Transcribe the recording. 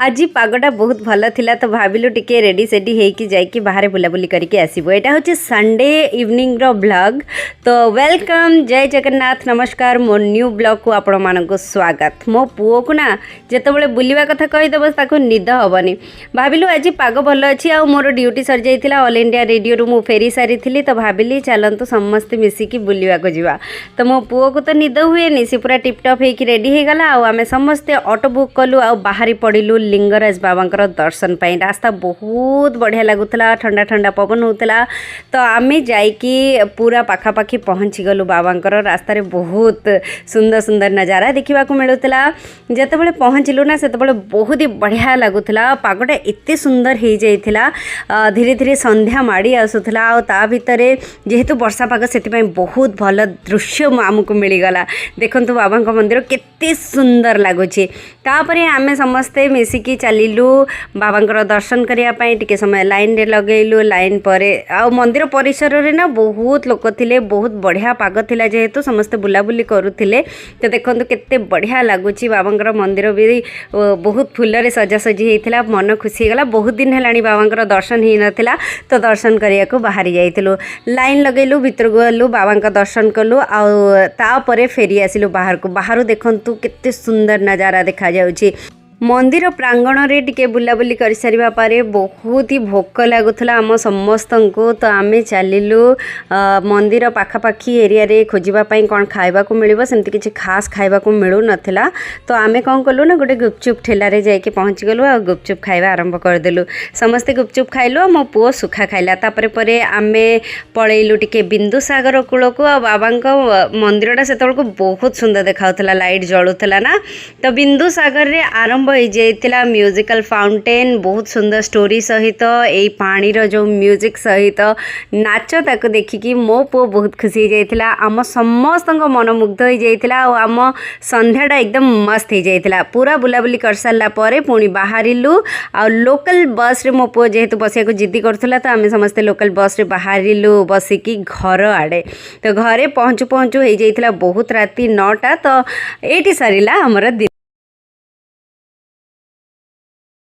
आज पागटा बहुत भल थिला तो भाविलु टिके रेडी सेडी हेकी जाइकी बाहर बुलाबुली करके आसीबो। एटा होची संडे इवनिंग रो ब्लॉग। तो वेलकम, जय जगन्नाथ, नमस्कार। मो न्यू ब्लॉग को आपण मानको स्वागत। मो पुओ को ना जेतेबेले बुलिवा कथा कहि देबो ताको निद हबनी। भाविलु आज पाग भल अछि आ मोर ड्यूटी सर जाइतिला ऑल इंडिया रेडियो रु मु फेरी सारी थिली तो भाविली चलंतु समस्त मिसिकी बुलिवा को जिवा। तो मो पुओ को तो निद हुए नि, से पूरा टिप टॉप हेकी रेडी हे गला आ आमे समस्त ऑटो बुक कलु आ बाहरी पडिलु लिंगराज बाबांकर दर्शन पाई। रास्ता बहुत बढ़िया लगुला, ठंडा ठंडा पवन होता। तो आम जाइकी पूरा पाखापाखि पहुँची गलु बाबांकर। रास्ता रे बहुत सुंदर सुंदर नजारा देखा मिलूला। जितेबाला पहुँचलु ना से बहुत ही बढ़िया लगुला। पागटा एत सुंदर हो जाइला। धीरे धीरे संध्या माड़ी आसूला आ भितर जेहेतु वर्षा पाग से बहुत भल दृश्य आमको मिलगला। देखु बाबा मंदिर केते सुंदर लगुच। आम समस्ते मिसिकी चलिलु बाबांकर दर्शन करने टिके समय लाइन रे लगेलु। लाइन पर आ मंदिर परिसर रे ना बहुत लोक थिले, बहुत बढ़िया पाग थिला जेहेतु समस्ते बुलाबुली करुथिले। तो देखंतु केते बढ़िया लगुची। बाबांकर मंदिर भी बहुत फुलरे सजासजी होता, मन खुशी गला। बहुत दिन हेलाणी बाबांकर दर्शन ही नथिला तो दर्शन करिया को बाहरी जाइतिलु। लाइन लगेलु, भीतर गलु, बाबांका दर्शन कलु आ तापरे फेरी आसिलु बाहर को। बाहर देखंतु केते सुंदर नजारा देखा जाउची। मंदिर प्रांगण रे टिके बुलाबुली कर सारिबा पारे बहुत ही भोक लगुला आम समस्त को। तो आम चलिलु मंदिर पाखापाखि एरिया रे खोजिबा पई कोन खाइबा को मिलिबो। सेमति किछि खास खाइबा को मिलु नथिला। तो आमे कोन कलु ना गोटे गुपचुप ठेला रे जाइके पहुँच गलु आ गुपचुप खाइबा आरंभ कर देलु। समस्ते गुपचुप खाइलु, मो पुओ सुखा खाइला। तापरे परे आमे पळेइलु टिके बिंदु सागर कूल को। आ बाबांका मंदिरटा सेतल को बहुत सुंदर देखाउतला, लाइट जळुतला ना। तो बिंदु सागर रे आरंभ म्यूजिकल फाउंटेन बहुत सुंदर स्टोरी सहित यही पानी रो जो म्यूजिक सहित नाच ताको देखिकी मो पो बहुत खुशी जाइतिला। आम समस्त मन मुग्ध हो जाइतिला। आम संध्याटा एकदम मस्त हो जाइतिला। पूरा बुलाबुली कर सारा पर पुणी बाहरिलु आ लोकल बस रे मो पो जेहेतु बसिया को जिद्दी करथुला तो आम समस्ते लोकल बस रे बाहरिलु बसिकी घर आड़े। तो घरे पहुँचु पहुँचु हो जाइतिला बहुत राति 9टा। तो एटी सरिला हमर दिन।